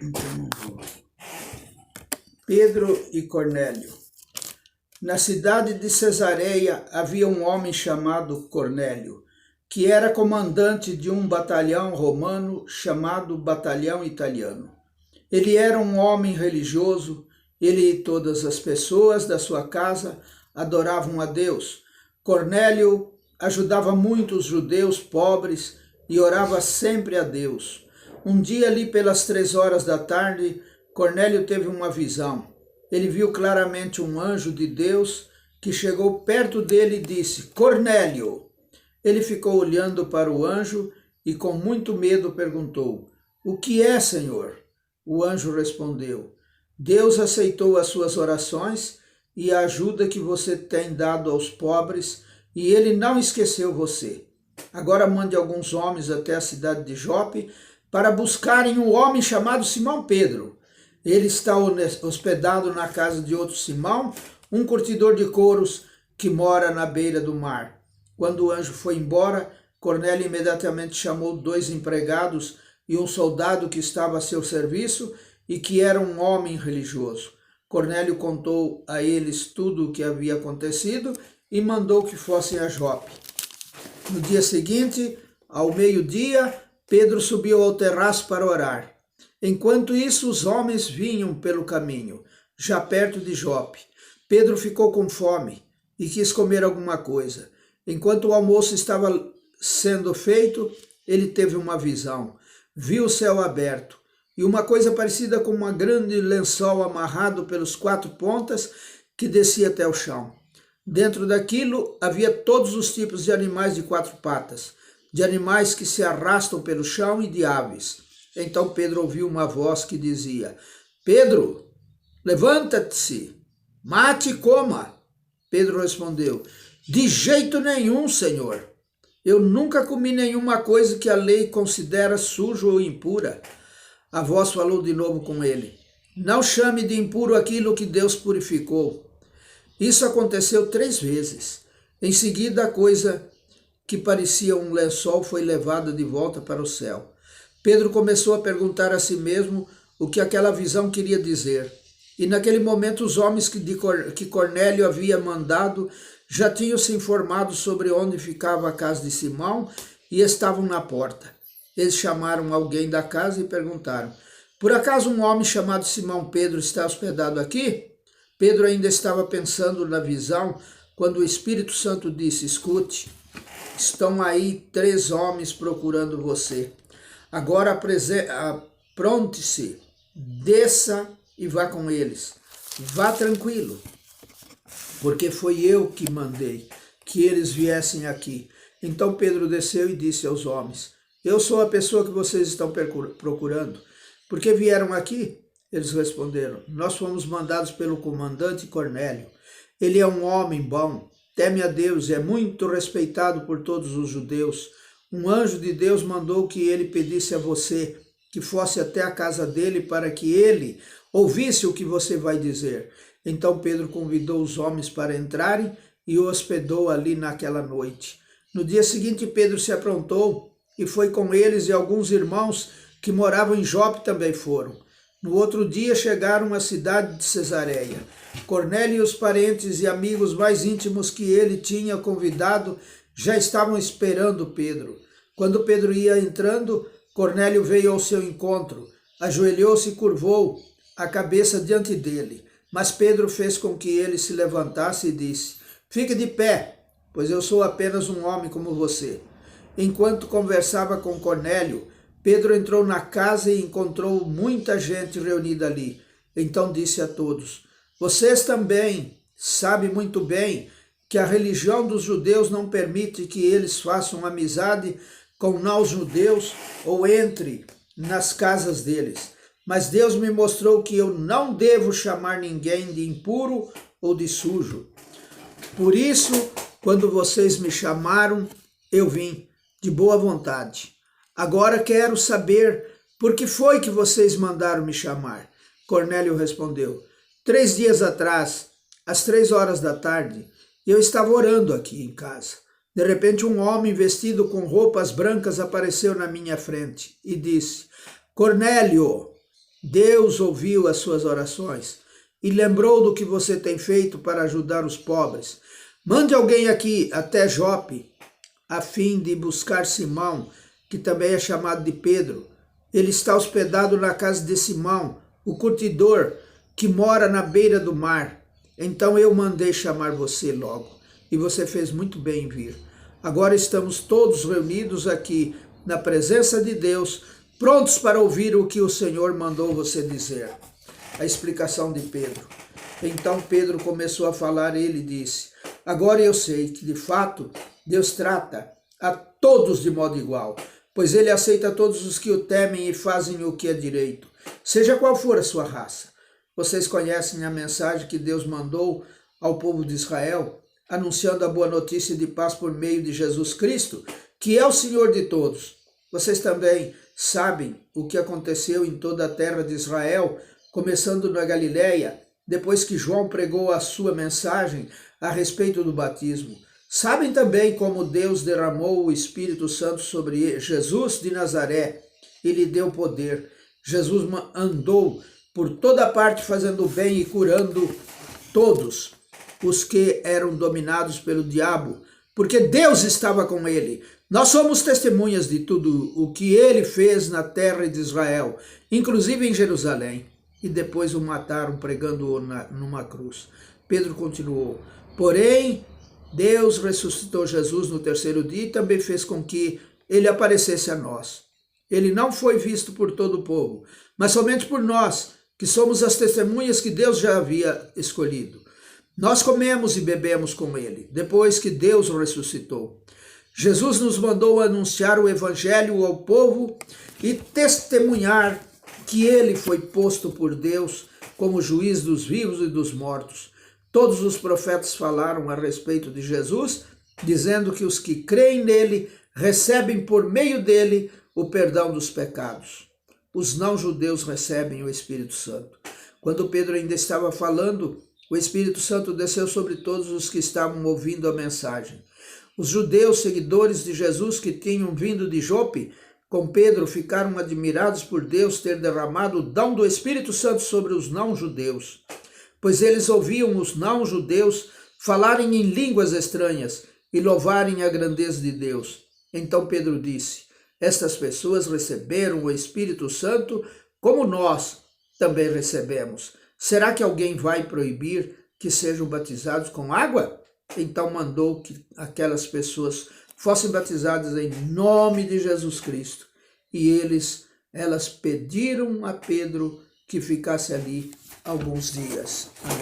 Então não vou. Pedro e Cornélio. Na cidade de Cesareia havia um homem chamado Cornélio, que era comandante de um batalhão romano chamado Batalhão Italiano. Ele era um homem religioso, ele e todas as pessoas da sua casa adoravam a Deus. Cornélio ajudava muito os judeus pobres e orava sempre a Deus. Um dia, ali pelas 3 horas da tarde, Cornélio teve uma visão. Ele viu claramente um anjo de Deus que chegou perto dele e disse: Cornélio! Ele ficou olhando para o anjo e com muito medo perguntou: O que é, Senhor? O anjo respondeu: Deus aceitou as suas orações e a ajuda que você tem dado aos pobres, e ele não esqueceu você. Agora mande alguns homens até a cidade de Jope para buscarem um homem chamado Simão Pedro. Ele está hospedado na casa de outro Simão, um curtidor de couros que mora na beira do mar. Quando o anjo foi embora, Cornélio imediatamente chamou 2 empregados e um soldado que estava a seu serviço e que era um homem religioso. Cornélio contou a eles tudo o que havia acontecido e mandou que fossem a Jope. No dia seguinte, ao meio-dia, Pedro subiu ao terraço para orar. Enquanto isso, os homens vinham pelo caminho, já perto de Jope. Pedro ficou com fome e quis comer alguma coisa. Enquanto o almoço estava sendo feito, ele teve uma visão. Viu o céu aberto e uma coisa parecida com uma grande lençol amarrado pelos 4 pontas que descia até o chão. Dentro daquilo havia todos os tipos de animais de 4 patas, de animais que se arrastam pelo chão e de aves. Então Pedro ouviu uma voz que dizia: Pedro, levanta-te, mate e coma. Pedro respondeu: De jeito nenhum, Senhor. Eu nunca comi nenhuma coisa que a lei considera suja ou impura. A voz falou de novo com ele: Não chame de impuro aquilo que Deus purificou. Isso aconteceu 3 vezes. Em seguida, a coisa que parecia um lençol foi levada de volta para o céu. Pedro começou a perguntar a si mesmo o que aquela visão queria dizer. E naquele momento os homens que Cornélio havia mandado já tinham se informado sobre onde ficava a casa de Simão e estavam na porta. Eles chamaram alguém da casa e perguntaram: Por acaso um homem chamado Simão Pedro está hospedado aqui? Pedro ainda estava pensando na visão quando o Espírito Santo disse: Escute, estão aí 3 homens procurando você. Agora apronte-se, desça e vá com eles. Vá tranquilo, porque foi eu que mandei que eles viessem aqui. Então Pedro desceu e disse aos homens: Eu sou a pessoa que vocês estão procurando. Por que vieram aqui? Eles responderam: Nós fomos mandados pelo comandante Cornélio. Ele é um homem bom, teme a Deus e é muito respeitado por todos os judeus. Um anjo de Deus mandou que ele pedisse a você que fosse até a casa dele para que ele ouvisse o que você vai dizer. Então Pedro convidou os homens para entrarem e o hospedou ali naquela noite. No dia seguinte, Pedro se aprontou e foi com eles, e alguns irmãos que moravam em Jope também foram. No outro dia chegaram à cidade de Cesareia. Cornélio e os parentes e amigos mais íntimos que ele tinha convidado já estavam esperando Pedro. Quando Pedro ia entrando, Cornélio veio ao seu encontro, ajoelhou-se e curvou a cabeça diante dele. Mas Pedro fez com que ele se levantasse e disse: Fique de pé, pois eu sou apenas um homem como você. Enquanto conversava com Cornélio, Pedro entrou na casa e encontrou muita gente reunida ali. Então disse a todos: Vocês também sabem muito bem que a religião dos judeus não permite que eles façam amizade com não-judeus ou entre nas casas deles. Mas Deus me mostrou que eu não devo chamar ninguém de impuro ou de sujo. Por isso, quando vocês me chamaram, eu vim de boa vontade. Agora quero saber por que foi que vocês mandaram me chamar. Cornélio respondeu: 3 dias atrás, às 3 horas da tarde, eu estava orando aqui em casa. De repente, um homem vestido com roupas brancas apareceu na minha frente e disse: Cornélio! Deus ouviu as suas orações e lembrou do que você tem feito para ajudar os pobres. Mande alguém aqui até Jope, a fim de buscar Simão, que também é chamado de Pedro. Ele está hospedado na casa de Simão, o curtidor, que mora na beira do mar. Então eu mandei chamar você logo, e você fez muito bem em vir. Agora estamos todos reunidos aqui na presença de Deus, prontos para ouvir o que o Senhor mandou você dizer. A explicação de Pedro. Então Pedro começou a falar e ele disse: agora eu sei que de fato Deus trata a todos de modo igual, pois ele aceita todos os que o temem e fazem o que é direito, seja qual for a sua raça. Vocês conhecem a mensagem que Deus mandou ao povo de Israel, anunciando a boa notícia de paz por meio de Jesus Cristo, que é o Senhor de todos. Vocês também sabem o que aconteceu em toda a terra de Israel, começando na Galileia, depois que João pregou a sua mensagem a respeito do batismo. Sabem também como Deus derramou o Espírito Santo sobre Jesus de Nazaré e lhe deu poder. Jesus andou por toda parte fazendo bem e curando todos os que eram dominados pelo diabo, porque Deus estava com ele. Nós somos testemunhas de tudo o que ele fez na terra de Israel, inclusive em Jerusalém. E depois o mataram pregando-o numa cruz. Pedro continuou: porém, Deus ressuscitou Jesus no terceiro dia e também fez com que ele aparecesse a nós. Ele não foi visto por todo o povo, mas somente por nós, que somos as testemunhas que Deus já havia escolhido. Nós comemos e bebemos com ele, depois que Deus o ressuscitou. Jesus nos mandou anunciar o evangelho ao povo e testemunhar que ele foi posto por Deus como juiz dos vivos e dos mortos. Todos os profetas falaram a respeito de Jesus, dizendo que os que creem nele recebem por meio dele o perdão dos pecados. Os não-judeus recebem o Espírito Santo. Quando Pedro ainda estava falando, o Espírito Santo desceu sobre todos os que estavam ouvindo a mensagem. Os judeus, seguidores de Jesus que tinham vindo de Jope com Pedro, ficaram admirados por Deus ter derramado o dom do Espírito Santo sobre os não-judeus, pois eles ouviam os não-judeus falarem em línguas estranhas e louvarem a grandeza de Deus. Então Pedro disse: estas pessoas receberam o Espírito Santo como nós também recebemos. Será que alguém vai proibir que sejam batizados com água? Então mandou que aquelas pessoas fossem batizadas em nome de Jesus Cristo. E elas pediram a Pedro que ficasse ali alguns dias. Amém.